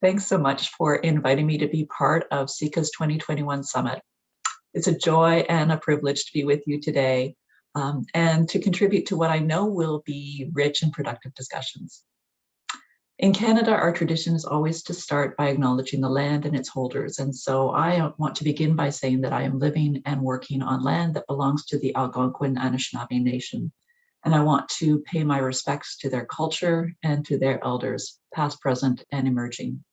Thanks so much for inviting me to be part of CICA's 2021 Summit. It's a joy and a privilege to be with you today and to contribute to what I know will be rich and productive discussions. In Canada, our tradition is always to start by acknowledging the land and its holders. And so I want to begin by saying that I am living and working on land that belongs to the Algonquin Anishinaabe Nation. And I want to pay my respects to their culture and to their elders, past, present, and emerging.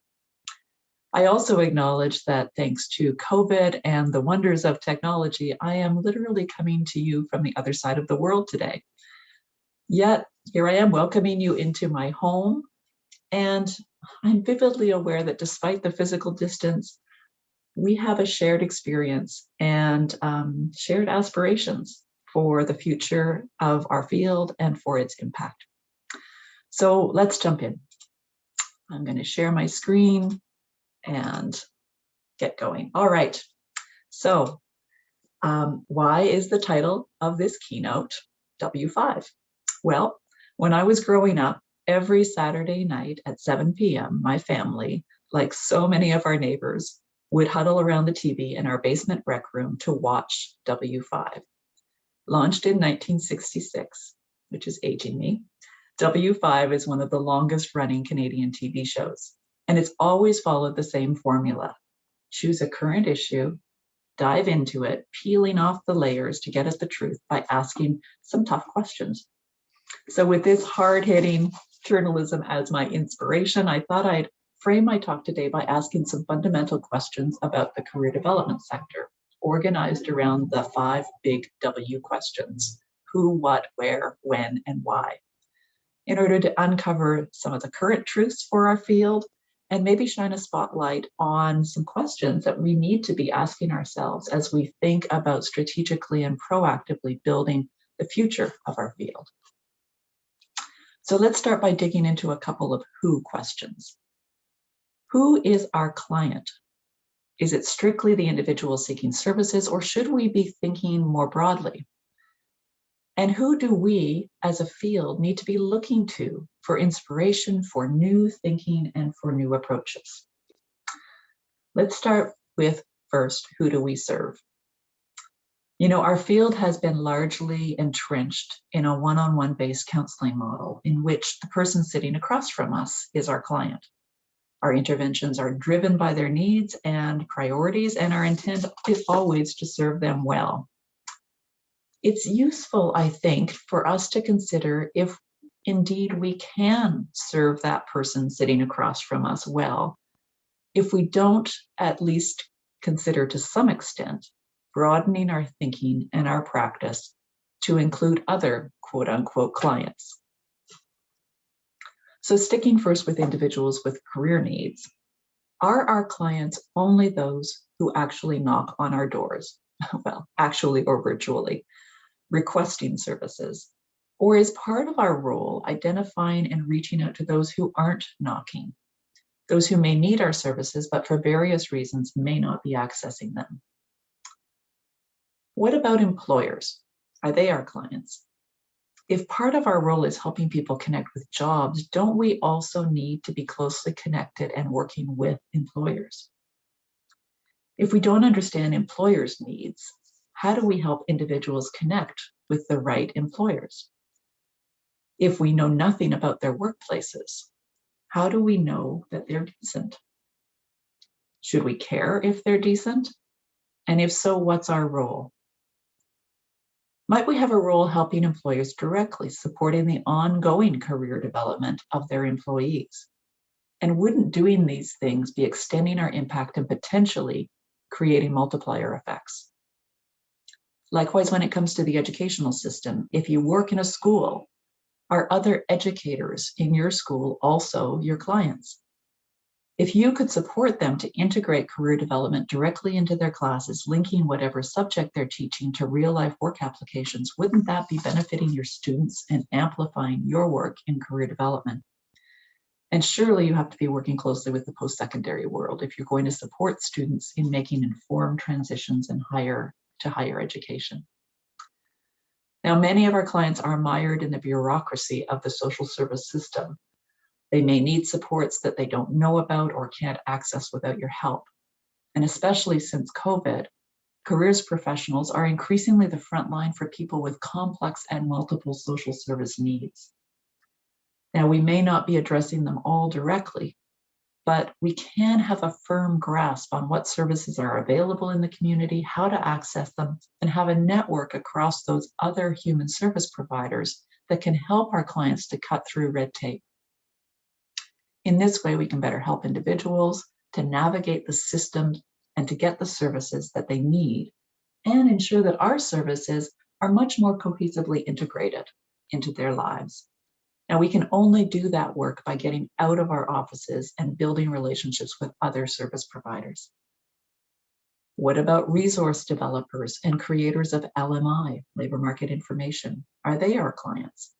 I also acknowledge that thanks to COVID and the wonders of technology, I am literally coming to you from the other side of the world today. Yet, here I am welcoming you into my home, and I'm vividly aware that despite the physical distance, we have a shared experience and shared aspirations for the future of our field and for its impact. So let's jump in. I'm going to share my screen and get going. All right, so why is the title of this keynote W5? Well, when I was growing up, every Saturday night at 7 p.m., my family, like so many of our neighbors, would huddle around the TV in our basement rec room to watch W5. Launched in 1966, which is aging me, W5 is one of the longest running Canadian TV shows. And it's always followed the same formula. Choose a current issue, dive into it, peeling off the layers to get at the truth by asking some tough questions. So with this hard-hitting journalism as my inspiration, I thought I'd frame my talk today by asking some fundamental questions about the career development sector, organized around the 5 big W questions: who, what, where, when, and why, in order to uncover some of the current truths for our field and maybe shine a spotlight on some questions that we need to be asking ourselves as we think about strategically and proactively building the future of our field. So let's start by digging into a couple of who questions. Who is our client? Is it strictly the individual seeking services, or should we be thinking more broadly? And who do we as a field need to be looking to for inspiration, for new thinking, and for new approaches? Let's start with first, who do we serve? You know, our field has been largely entrenched in a one-on-one based counseling model in which the person sitting across from us is our client. Our interventions are driven by their needs and priorities, and our intent is always to serve them well. It's useful, I think, for us to consider if indeed we can serve that person sitting across from us well, if we don't at least consider to some extent broadening our thinking and our practice to include other quote-unquote clients. So sticking first with individuals with career needs, are our clients only those who actually knock on our doors? Well, actually or virtually, requesting services, or is part of our role identifying and reaching out to those who aren't knocking, those who may need our services but for various reasons may not be accessing them? What about employers? Are they our clients? If part of our role is helping people connect with jobs, don't we also need to be closely connected and working with employers? If we don't understand employers' needs, how do we help individuals connect with the right employers? If we know nothing about their workplaces, how do we know that they're decent? Should we care if they're decent? And if so, what's our role? Might we have a role helping employers directly, supporting the ongoing career development of their employees? And wouldn't doing these things be extending our impact and potentially creating multiplier effects? Likewise, when it comes to the educational system, if you work in a school, are other educators in your school also your clients? If you could support them to integrate career development directly into their classes, linking whatever subject they're teaching to real-life work applications, wouldn't that be benefiting your students and amplifying your work in career development? And surely you have to be working closely with the post-secondary world if you're going to support students in making informed transitions and higher education. Now, many of our clients are mired in the bureaucracy of the social service system, They may need supports that they don't know about or can't access without your help. And especially since COVID, careers professionals are increasingly the front line for people with complex and multiple social service needs. Now, we may not be addressing them all directly, but we can have a firm grasp on what services are available in the community, how to access them, and have a network across those other human service providers that can help our clients to cut through red tape. In this way, we can better help individuals to navigate the system and to get the services that they need, and ensure that our services are much more cohesively integrated into their lives. Now, we can only do that work by getting out of our offices and building relationships with other service providers. What about resource developers and creators of LMI, labor market information? Are they our clients?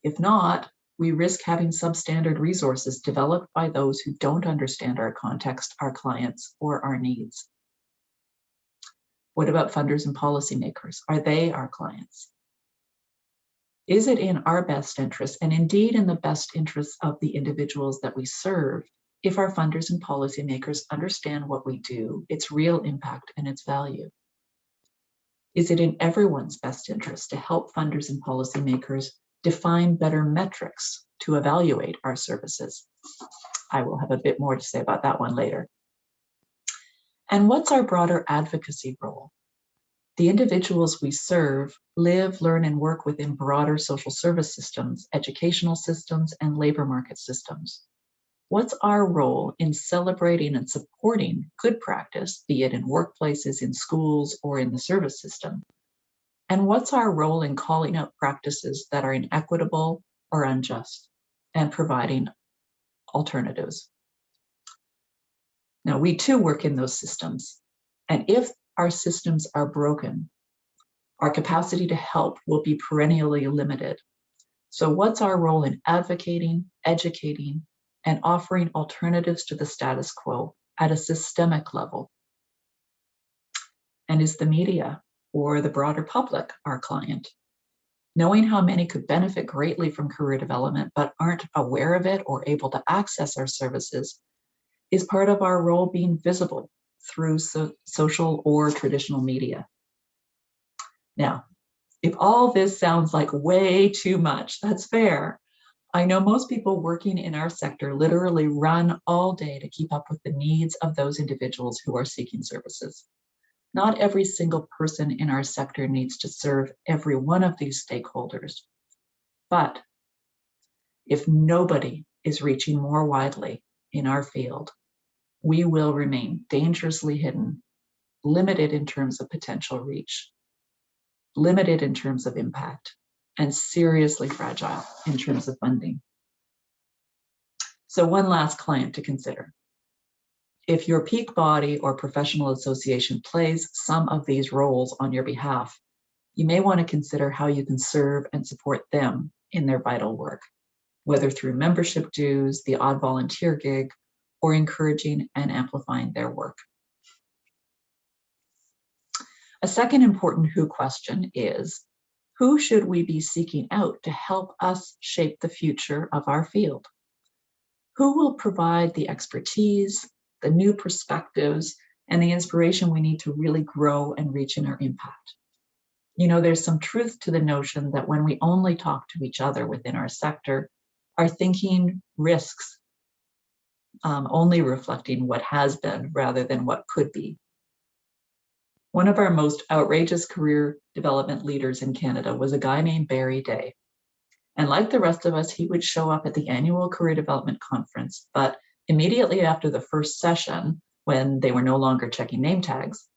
If not, we risk having substandard resources developed by those who don't understand our context, our clients, or our needs. What about funders and policymakers? Are they our clients? Is it in our best interest, and indeed in the best interests of the individuals that we serve, if our funders and policymakers understand what we do, its real impact and its value? Is it in everyone's best interest to help funders and policymakers define better metrics to evaluate our services? I will have a bit more to say about that one later. And what's our broader advocacy role? The individuals we serve live, learn, and work within broader social service systems, educational systems, and labor market systems. What's our role in celebrating and supporting good practice, be it in workplaces, in schools, or in the service system? And what's our role in calling out practices that are inequitable or unjust and providing alternatives? Now, we too work in those systems. And if our systems are broken, our capacity to help will be perennially limited. So what's our role in advocating, educating, and offering alternatives to the status quo at a systemic level? And is the media or the broader public our client? Knowing how many could benefit greatly from career development but aren't aware of it or able to access our services is part of our role being visible through social or traditional media. Now, if all this sounds like way too much, that's fair. I know most people working in our sector literally run all day to keep up with the needs of those individuals who are seeking services. Not every single person in our sector needs to serve every one of these stakeholders. But if nobody is reaching more widely in our field, we will remain dangerously hidden, limited in terms of potential reach, limited in terms of impact, and seriously fragile in terms of funding. So one last client to consider. If your peak body or professional association plays some of these roles on your behalf, you may want to consider how you can serve and support them in their vital work, whether through membership dues, the odd volunteer gig, or encouraging and amplifying their work. A second important who question is, who should we be seeking out to help us shape the future of our field? Who will provide the expertise, the new perspectives, and the inspiration we need to really grow and reach in our impact? You know, there's some truth to the notion that when we only talk to each other within our sector, our thinking risks only reflecting what has been rather than what could be. One of our most outrageous career development leaders in Canada was a guy named Barry Day. And like the rest of us, he would show up at the annual career development conference, but immediately after the first session, when they were no longer checking name tags,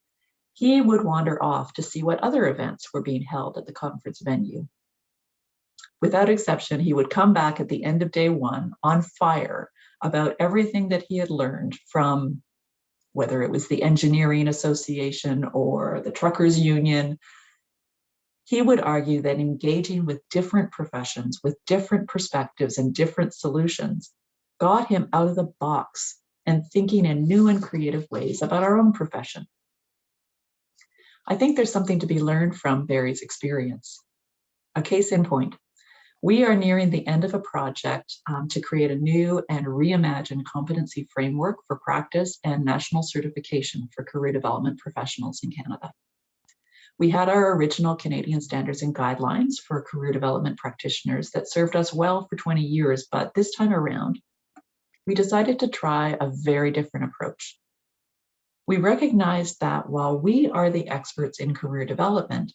he would wander off to see what other events were being held at the conference venue. Without exception, he would come back at the end of day one on fire about everything that he had learned from whether it was the Engineering Association or the Truckers Union. He would argue that engaging with different professions, with different perspectives and different solutions, got him out of the box and thinking in new and creative ways about our own profession. I think there's something to be learned from Barry's experience. A case in point, We are nearing the end of a project to create a new and reimagined competency framework for practice and national certification for career development professionals in Canada. We had our original Canadian standards and guidelines for career development practitioners that served us well for 20 years, but this time around, we decided to try a very different approach. We recognized that while we are the experts in career development,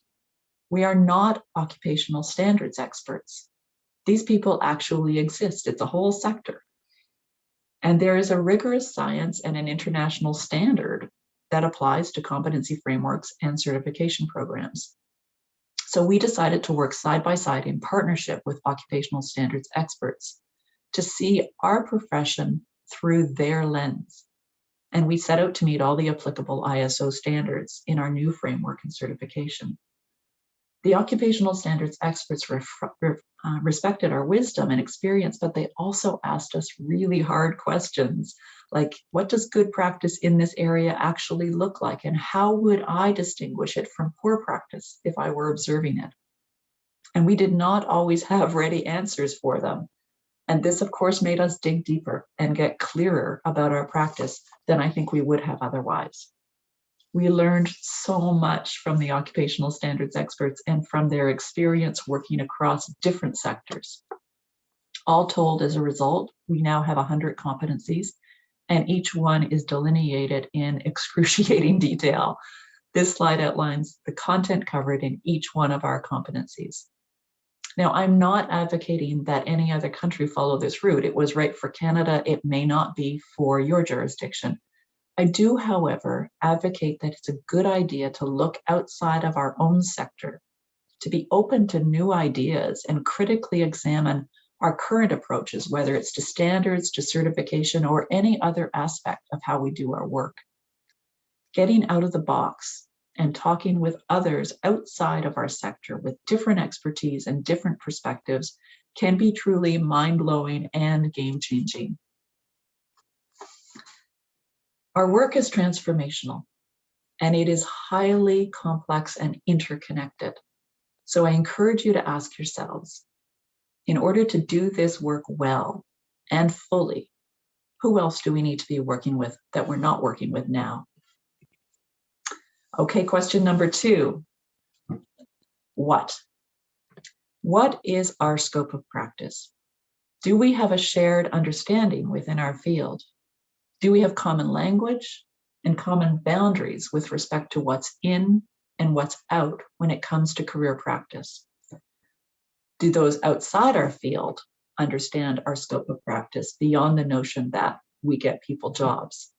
we are not occupational standards experts. These people actually exist. It's a whole sector. And there is a rigorous science and an international standard that applies to competency frameworks and certification programs. So we decided to work side by side in partnership with occupational standards experts to see our profession through their lens. And we set out to meet all the applicable ISO standards in our new framework and certification. The occupational standards experts respected our wisdom and experience, but they also asked us really hard questions like, what does good practice in this area actually look like? And how would I distinguish it from poor practice if I were observing it? And we did not always have ready answers for them. And this, of course, made us dig deeper and get clearer about our practice than I think we would have otherwise. We learned so much from the occupational standards experts and from their experience working across different sectors. All told, as a result, we now have 100 competencies, and each one is delineated in excruciating detail. This slide outlines the content covered in each one of our competencies. Now, I'm not advocating that any other country follow this route. It was right for Canada. It may not be for your jurisdiction. I do, however, advocate that it's a good idea to look outside of our own sector, to be open to new ideas and critically examine our current approaches, whether it's to standards, to certification, or any other aspect of how we do our work. Getting out of the box and talking with others outside of our sector with different expertise and different perspectives can be truly mind-blowing and game-changing. Our work is transformational, and it is highly complex and interconnected. So I encourage you to ask yourselves, in order to do this work well and fully, who else do we need to be working with that we're not working with now? Okay, question number 2. What? What is our scope of practice? Do we have a shared understanding within our field? Do we have common language and common boundaries with respect to what's in and what's out when it comes to career practice? Do those outside our field understand our scope of practice beyond the notion that we get people jobs?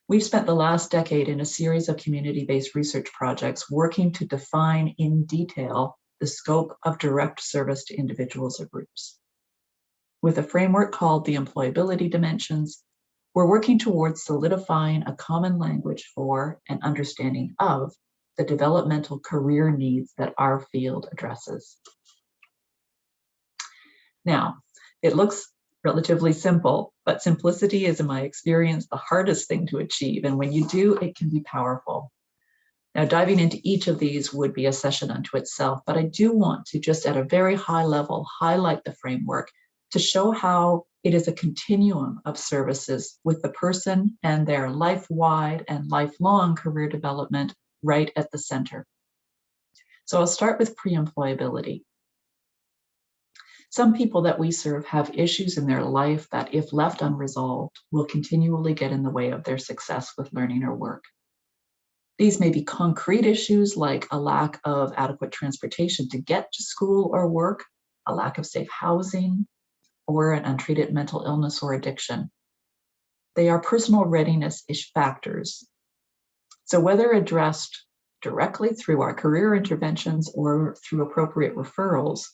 We've spent the last decade in a series of community-based research projects working to define in detail the scope of direct service to individuals or groups. With a framework called the Employability Dimensions, we're working towards solidifying a common language for and understanding of the developmental career needs that our field addresses. Now, it looks relatively simple, but simplicity is, in my experience, the hardest thing to achieve, and when you do, it can be powerful. Now, diving into each of these would be a session unto itself, but I do want to, just at a very high level, highlight the framework to show how it is a continuum of services with the person and their life-wide and lifelong career development right at the center. So I'll start with pre-employability. Some people that we serve have issues in their life that, if left unresolved, will continually get in the way of their success with learning or work. These may be concrete issues like a lack of adequate transportation to get to school or work, a lack of safe housing, or an untreated mental illness or addiction. They are personal readiness factors. So whether addressed directly through our career interventions or through appropriate referrals,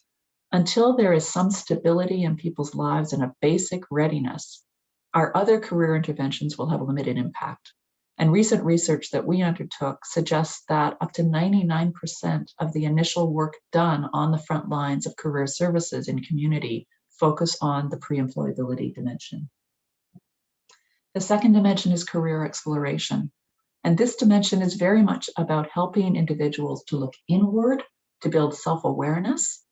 until there is some stability in people's lives and a basic readiness, our other career interventions will have limited impact. And recent research that we undertook suggests that up to 99% of the initial work done on the front lines of career services in community focus on the pre-employability dimension. The second dimension is career exploration. And this dimension is very much about helping individuals to look inward, to build self-awareness,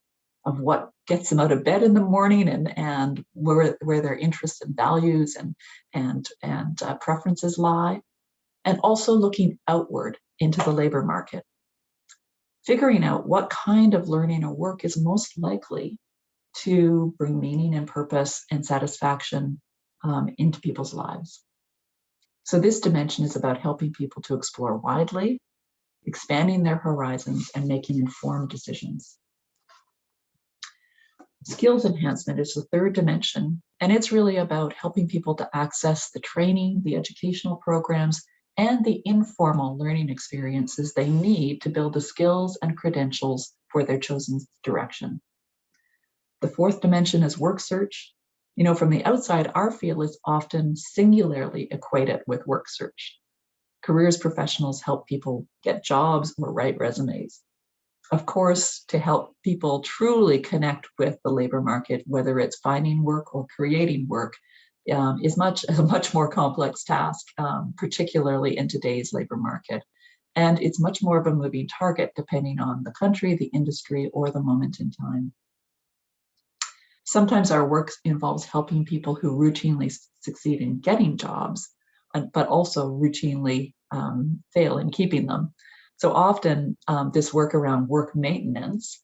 of what gets them out of bed in the morning and where their interests and values and preferences lie, and also looking outward into the labor market, figuring out what kind of learning or work is most likely to bring meaning and purpose and satisfaction into people's lives. So this dimension is about helping people to explore widely, expanding their horizons, and making informed decisions. Skills enhancement is the third dimension, and it's really about helping people to access the training, the educational programs, and the informal learning experiences they need to build the skills and credentials for their chosen direction. The fourth dimension is work search. You know, from the outside, our field is often singularly equated with work search. Careers professionals help people get jobs or write resumes. Of course, to help people truly connect with the labor market, whether it's finding work or creating work, is a much more complex task, particularly in today's labor market. And it's much more of a moving target depending on the country, the industry, or the moment in time. Sometimes our work involves helping people who routinely succeed in getting jobs, but also routinely fail in keeping them. So often this work around work maintenance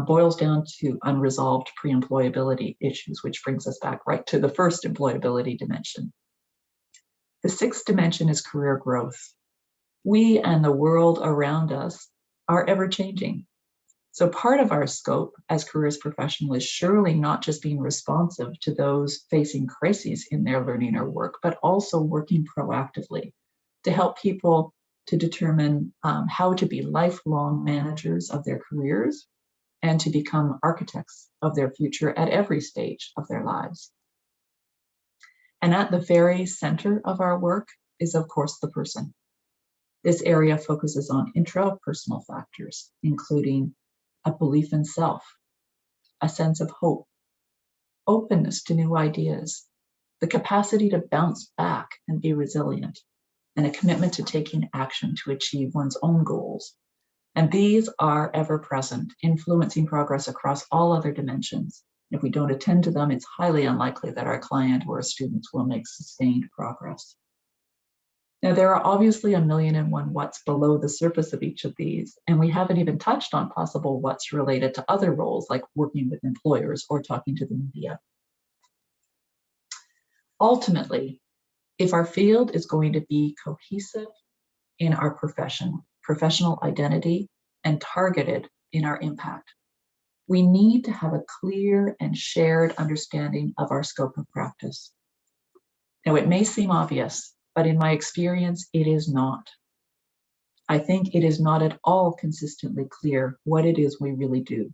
boils down to unresolved pre-employability issues, which brings us back right to the first employability dimension. The sixth dimension is career growth. We and the world around us are ever changing. So part of our scope as careers professionals is surely not just being responsive to those facing crises in their learning or work, but also working proactively to help people to determine how to be lifelong managers of their careers and to become architects of their future at every stage of their lives. And at the very center of our work is, of course, the person. This area focuses on intrapersonal factors, including a belief in self, a sense of hope, openness to new ideas, the capacity to bounce back and be resilient, and a commitment to taking action to achieve one's own goals. And these are ever present, influencing progress across all other dimensions. If we don't attend to them, it's highly unlikely that our client or students will make sustained progress. Now, there are obviously 1,000,001 what's below the surface of each of these, and we haven't even touched on possible what's related to other roles like working with employers or talking to the media. Ultimately, if our field is going to be cohesive in our professional identity, and targeted in our impact, we need to have a clear and shared understanding of our scope of practice. Now, it may seem obvious, but in my experience, it is not. I think it is not at all consistently clear what it is we really do,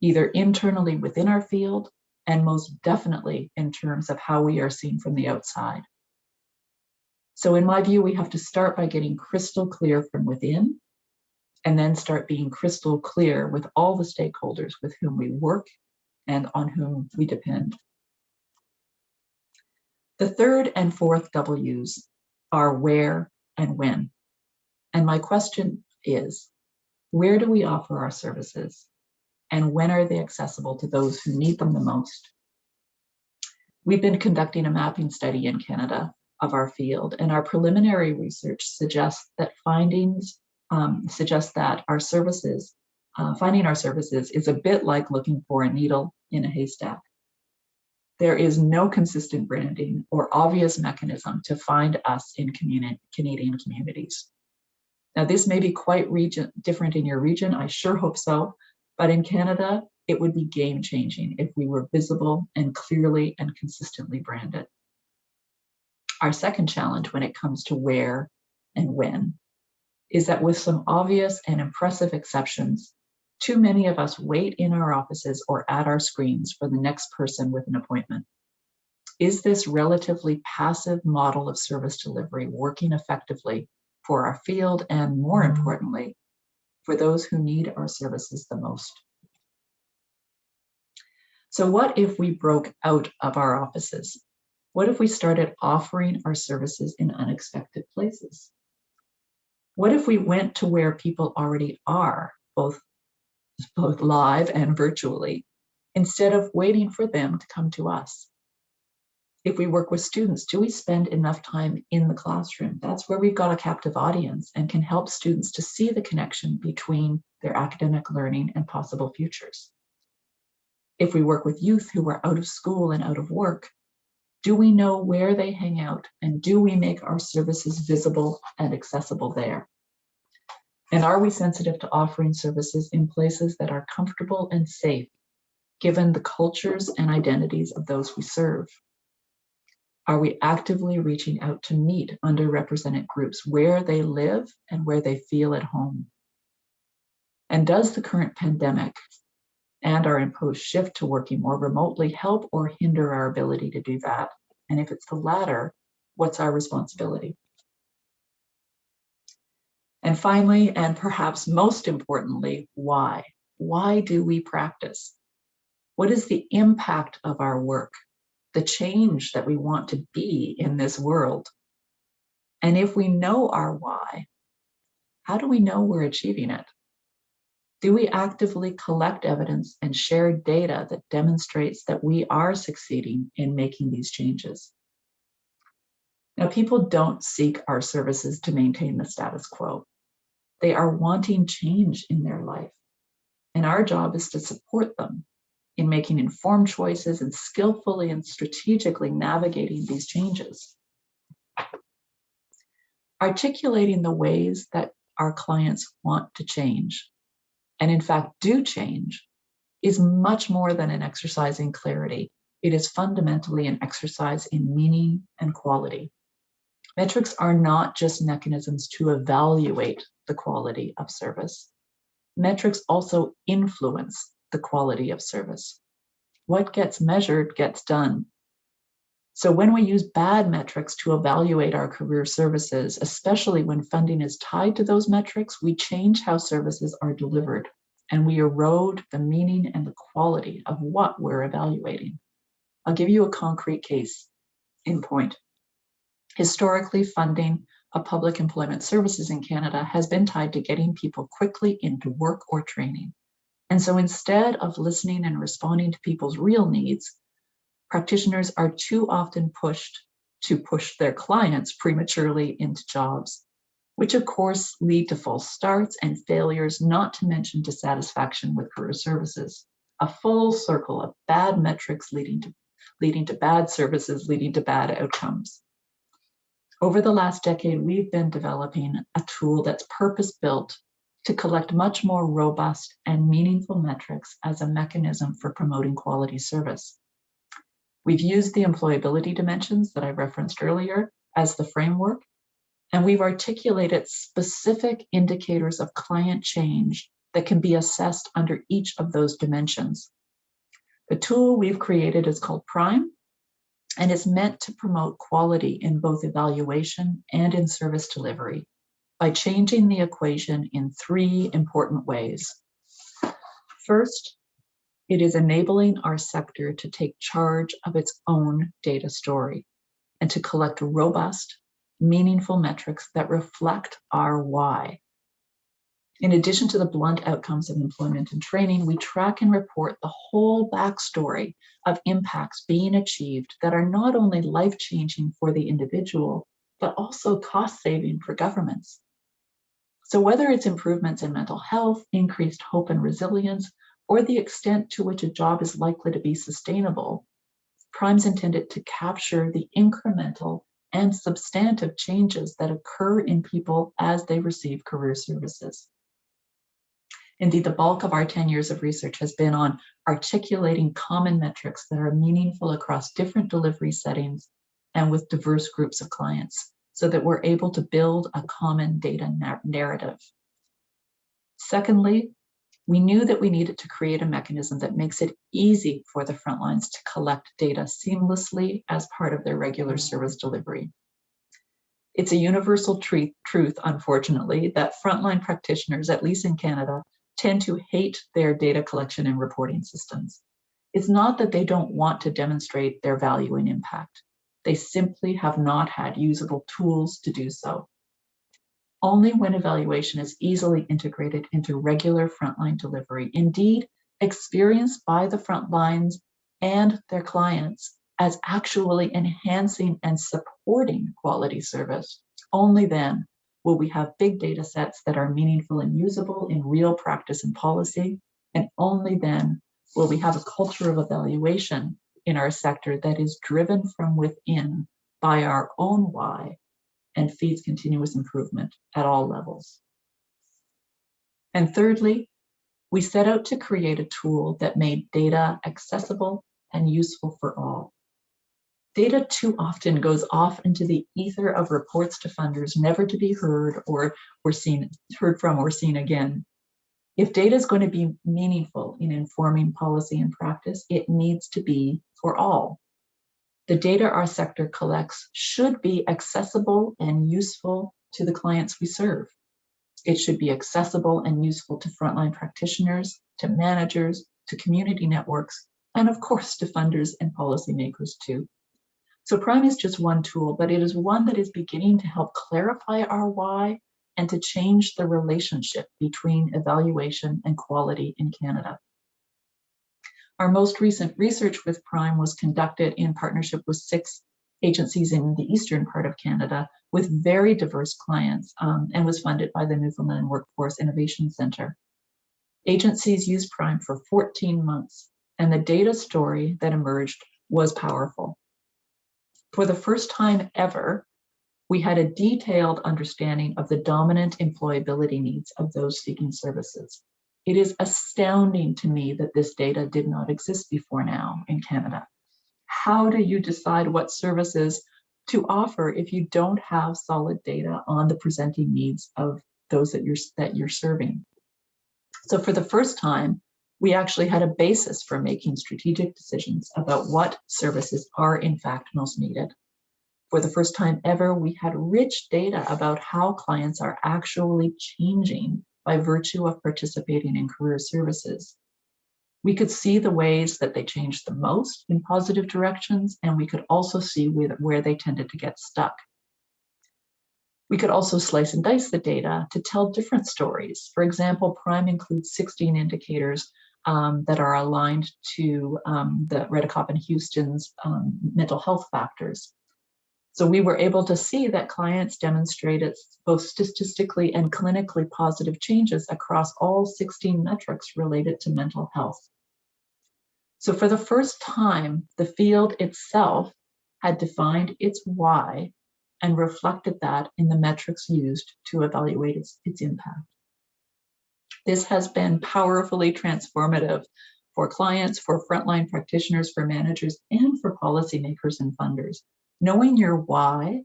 either internally within our field and most definitely in terms of how we are seen from the outside. So in my view, we have to start by getting crystal clear from within and then start being crystal clear with all the stakeholders with whom we work and on whom we depend. The third and fourth W's are where and when. And my question is, where do we offer our services? And when are they accessible to those who need them the most? We've been conducting a mapping study in Canada of our field, and our preliminary research suggests that finding our services is a bit like looking for a needle in a haystack. There is no consistent branding or obvious mechanism to find us in Canadian communities. Now, this may be quite different in your region, I sure hope so, but in Canada, it would be game-changing if we were visible and clearly and consistently branded. Our second challenge when it comes to where and when is that with some obvious and impressive exceptions, too many of us wait in our offices or at our screens for the next person with an appointment. Is this relatively passive model of service delivery working effectively for our field and, more importantly, for those who need our services the most? So what if we broke out of our offices? What if we started offering our services in unexpected places? What if we went to where people already are, both both live and virtually, instead of waiting for them to come to us. If we work with students, do we spend enough time in the classroom? That's where we've got a captive audience and can help students to see the connection between their academic learning and possible futures. If we work with youth who are out of school and out of work, do we know where they hang out, and do we make our services visible and accessible there? And are we sensitive to offering services in places that are comfortable and safe, given the cultures and identities of those we serve? Are we actively reaching out to meet underrepresented groups where they live and where they feel at home? And does the current pandemic and our imposed shift to working more remotely help or hinder our ability to do that? And if it's the latter, what's our responsibility? And finally, and perhaps most importantly, why? Why do we practice? What is the impact of our work? The change that we want to be in this world? And if we know our why, how do we know we're achieving it? Do we actively collect evidence and share data that demonstrates that we are succeeding in making these changes? Now, people don't seek our services to maintain the status quo. They are wanting change in their life, and our job is to support them in making informed choices and skillfully and strategically navigating these changes. Articulating the ways that our clients want to change, and in fact do change, is much more than an exercise in clarity. It is fundamentally an exercise in meaning and quality. Metrics are not just mechanisms to evaluate the quality of service. Metrics also influence the quality of service. What gets measured gets done. So when we use bad metrics to evaluate our career services, especially when funding is tied to those metrics, we change how services are delivered, and we erode the meaning and the quality of what we're evaluating. I'll give you a concrete case in point. Historically, funding of public employment services in Canada has been tied to getting people quickly into work or training. And so instead of listening and responding to people's real needs, practitioners are too often pushed to push their clients prematurely into jobs, which of course lead to false starts and failures, not to mention dissatisfaction with career services. A full circle of bad metrics leading to bad services, leading to bad outcomes. Over the last decade, we've been developing a tool that's purpose-built to collect much more robust and meaningful metrics as a mechanism for promoting quality service. We've used the employability dimensions that I referenced earlier as the framework, and we've articulated specific indicators of client change that can be assessed under each of those dimensions. The tool we've created is called Prime, and is meant to promote quality in both evaluation and in service delivery by changing the equation in three important ways. First, it is enabling our sector to take charge of its own data story and to collect robust, meaningful metrics that reflect our why. In addition to the blunt outcomes of employment and training, we track and report the whole backstory of impacts being achieved that are not only life-changing for the individual, but also cost-saving for governments. So whether it's improvements in mental health, increased hope and resilience, or the extent to which a job is likely to be sustainable, Prime's intended to capture the incremental and substantive changes that occur in people as they receive career services. Indeed, the bulk of our 10 years of research has been on articulating common metrics that are meaningful across different delivery settings and with diverse groups of clients, so that we're able to build a common data narrative. Secondly, we knew that we needed to create a mechanism that makes it easy for the frontlines to collect data seamlessly as part of their regular service delivery. It's a universal truth, unfortunately, that frontline practitioners, at least in Canada, tend to hate their data collection and reporting systems. It's not that they don't want to demonstrate their value and impact. They simply have not had usable tools to do so. only when evaluation is easily integrated into regular frontline delivery, indeed experienced by the front lines and their clients as actually enhancing and supporting quality service, only then will we have big data sets that are meaningful and usable in real practice and policy, and only then will we have a culture of evaluation in our sector that is driven from within by our own why and feeds continuous improvement at all levels. And thirdly, we set out to create a tool that made data accessible and useful for all. Data too often goes off into the ether of reports to funders, never to be heard from or seen again. If data is going to be meaningful in informing policy and practice, it needs to be for all. The data our sector collects should be accessible and useful to the clients we serve. It should be accessible and useful to frontline practitioners, to managers, to community networks, and of course to funders and policymakers too. So Prime is just one tool, but it is one that is beginning to help clarify our why and to change the relationship between evaluation and quality in Canada. Our most recent research with Prime was conducted in partnership with 6 agencies in the eastern part of Canada with very diverse clients and was funded by the Newfoundland Workforce Innovation Centre. Agencies used Prime for 14 months, and the data story that emerged was powerful. For the first time ever, we had a detailed understanding of the dominant employability needs of those seeking services. It is astounding to me that this data did not exist before now in Canada. How do you decide what services to offer if you don't have solid data on the presenting needs of those that you're serving? So for the first time, we actually had a basis for making strategic decisions about what services are in fact most needed. For the first time ever, we had rich data about how clients are actually changing by virtue of participating in career services. We could see the ways that they changed the most in positive directions, and we could also see where they tended to get stuck. We could also slice and dice the data to tell different stories. For example, Prime includes 16 indicators that are aligned to the Redicop and Houston's mental health factors. So we were able to see that clients demonstrated both statistically and clinically positive changes across all 16 metrics related to mental health. So for the first time, the field itself had defined its why and reflected that in the metrics used to evaluate its impact. This has been powerfully transformative for clients, for frontline practitioners, for managers, and for policymakers and funders. Knowing your why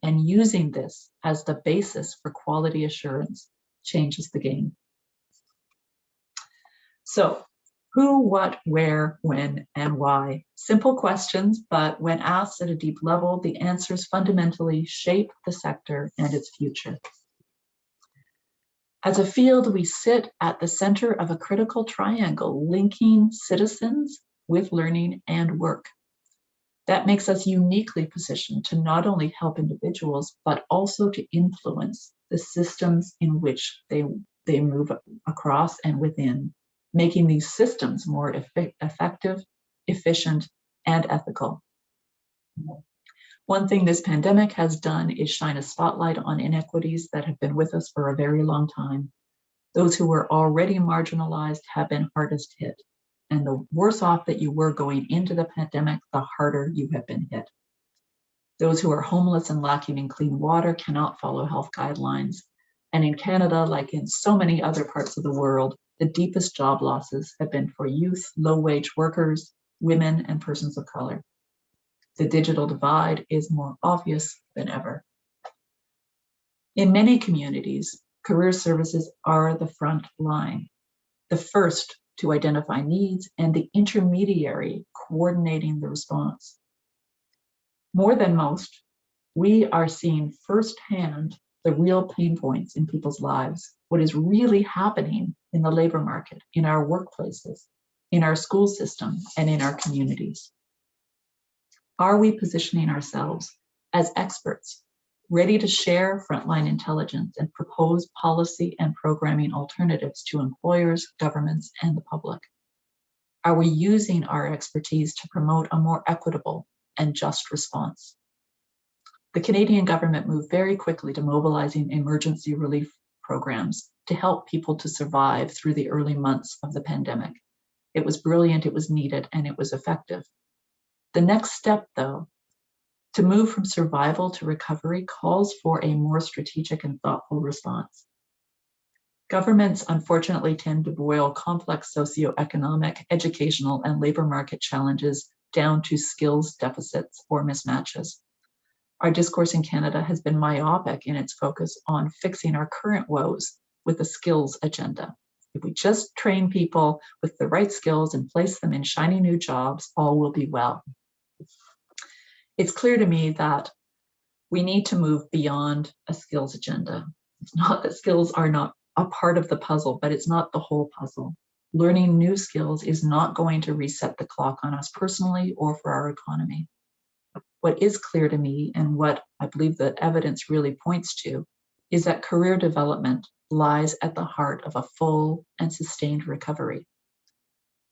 and using this as the basis for quality assurance changes the game. So, who, what, where, when, and why? Simple questions, but when asked at a deep level, the answers fundamentally shape the sector and its future. As a field, we sit at the center of a critical triangle linking citizens with learning and work. That makes us uniquely positioned to not only help individuals, but also to influence the systems in which they move across and within, making these systems more effective, efficient, and ethical. One thing this pandemic has done is shine a spotlight on inequities that have been with us for a very long time. Those who were already marginalized have been hardest hit. And the worse off that you were going into the pandemic, the harder you have been hit. Those who are homeless and lacking in clean water cannot follow health guidelines. And in Canada, like in so many other parts of the world, the deepest job losses have been for youth, low-wage workers, women, and persons of color. The digital divide is more obvious than ever. In many communities, career services are the front line, the first to identify needs and the intermediary coordinating the response. More than most, we are seeing firsthand the real pain points in people's lives, what is really happening in the labor market, in our workplaces, in our school system, and in our communities. Are we positioning ourselves as experts ready to share frontline intelligence and propose policy and programming alternatives to employers, governments, and the public? Are we using our expertise to promote a more equitable and just response? The Canadian government moved very quickly to mobilizing emergency relief programs to help people to survive through the early months of the pandemic. It was brilliant, it was needed, and it was effective. The next step, though, to move from survival to recovery calls for a more strategic and thoughtful response. Governments, unfortunately, tend to boil complex socioeconomic, educational, and labor market challenges down to skills deficits or mismatches. Our discourse in Canada has been myopic in its focus on fixing our current woes with a skills agenda. If we just train people with the right skills and place them in shiny new jobs, all will be well. It's clear to me that we need to move beyond a skills agenda. It's not that skills are not a part of the puzzle, but it's not the whole puzzle. Learning new skills is not going to reset the clock on us personally or for our economy. What is clear to me, and what I believe the evidence really points to, is that career development lies at the heart of a full and sustained recovery.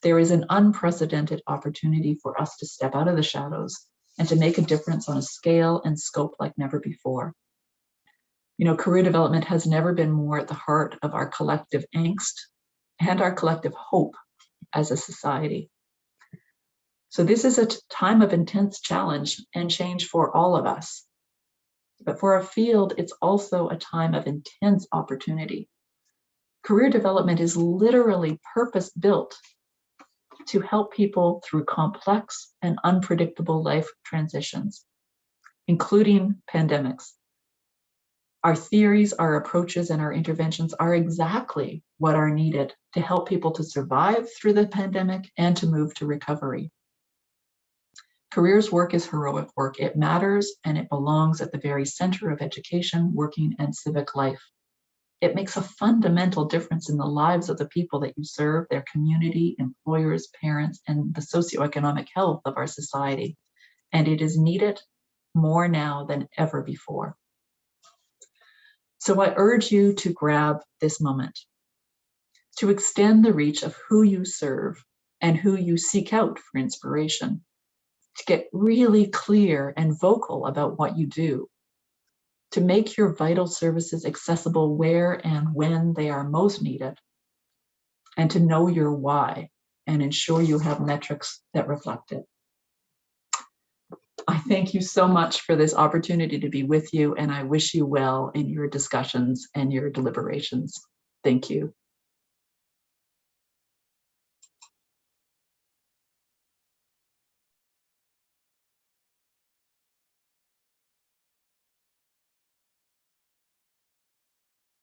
There is an unprecedented opportunity for us to step out of the shadows and to make a difference on a scale and scope like never before. Career development has never been more at the heart of our collective angst and our collective hope as a society. So this is a time of intense challenge and change for all of us. But for our field, it's also a time of intense opportunity. Career development is literally purpose-built to help people through complex and unpredictable life transitions, including pandemics. Our theories, our approaches, and our interventions are exactly what are needed to help people to survive through the pandemic and to move to recovery. Careers work is heroic work. It matters, and it belongs at the very center of education, working, and civic life. It makes a fundamental difference in the lives of the people that you serve, their community, employers, parents, and the socioeconomic health of our society. And it is needed more now than ever before. So I urge you to grab this moment, to extend the reach of who you serve and who you seek out for inspiration, to get really clear and vocal about what you do, to make your vital services accessible where and when they are most needed, and to know your why and ensure you have metrics that reflect it. I thank you so much for this opportunity to be with you, and I wish you well in your discussions and your deliberations. Thank you.